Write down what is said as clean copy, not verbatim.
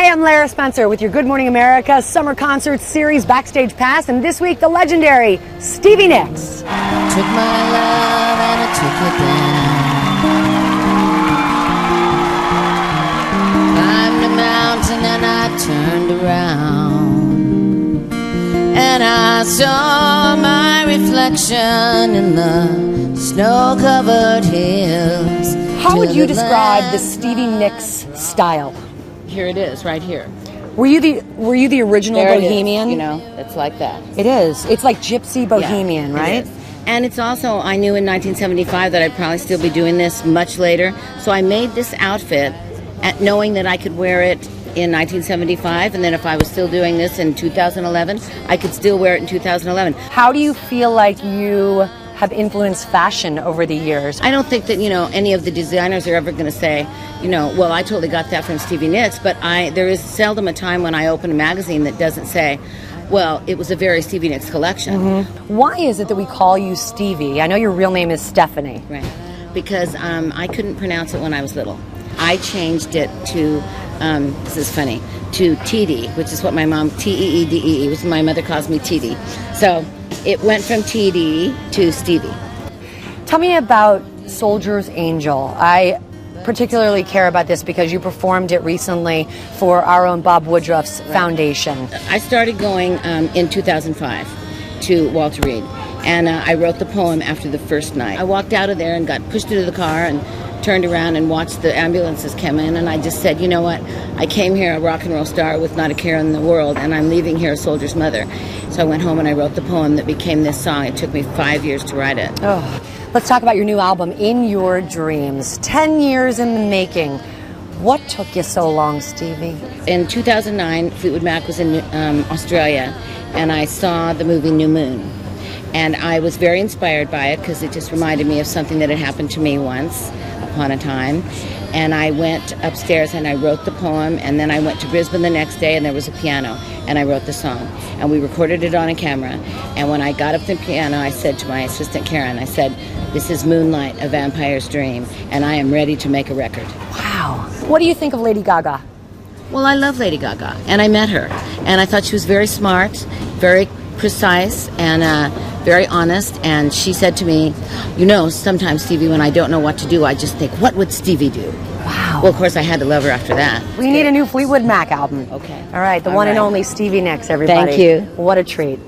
Hey, I'm Lara Spencer with your Good Morning America Summer Concert Series Backstage Pass, and this week the legendary Stevie Nicks. Took my love and I took it down. Climbed a mountain and I turned around, and I saw my reflection in the snow-covered hills. How would you describe the Stevie Nicks style? Here it is, right here. Were you the original There bohemian? It is, you know, it's like that. It is. It's like gypsy bohemian, Yeah, right? it is. And it's also, I knew in 1975 that I'd probably still be doing this much later, so I made this outfit knowing that I could wear it in 1975, and then if I was still doing this in 2011, I could still wear it in 2011. How do you feel like you have influenced fashion over the years? I don't think that, you know, any of the designers are ever going to say, you know, well, I totally got that from Stevie Nicks, but there is seldom a time when I open a magazine that doesn't say, well, it was a very Stevie Nicks collection. Mm-hmm. Why is it that we call you Stevie? I know your real name is Stephanie. Right. Because I couldn't pronounce it when I was little. I changed it to, this is funny, to TD, which is what my mom, T-E-E-D-E, which my mother calls me TD. So it went from TD to Stevie. Tell me about Soldier's Angel. I particularly care about this because you performed it recently for our own Bob Woodruff's foundation. I started going in 2005 to Walter Reed, and I wrote the poem after the first night. I walked out of there and got pushed into the car and turned around and watched the ambulances come in, and I just said, you know what, I came here a rock and roll star with not a care in the world, and I'm leaving here a soldier's mother. So I went home and I wrote the poem that became this song. It took me 5 years to write it. Oh, let's talk about your new album, In Your Dreams. 10 years in the making. What took you so long, Stevie? In 2009, Fleetwood Mac was in Australia, and I saw the movie New Moon. And I was very inspired by it because it just reminded me of something that had happened to me once upon a time. And I went upstairs and I wrote the poem, and then I went to Brisbane the next day and there was a piano and I wrote the song. And we recorded it on a camera. And when I got up the piano, I said to my assistant Karen, I said, this is Moonlight, a vampire's dream, and I am ready to make a record. Wow. What do you think of Lady Gaga? Well, I love Lady Gaga, and I met her. And I thought she was very smart, very precise, and very honest. And she said to me, you know, sometimes, Stevie, when I don't know what to do, I just think, what would Stevie do? Wow. Well, of course, I had to love her after that. We need a new Fleetwood Mac album. Okay. All right, the one and only Stevie Nicks, everybody. Thank you. What a treat.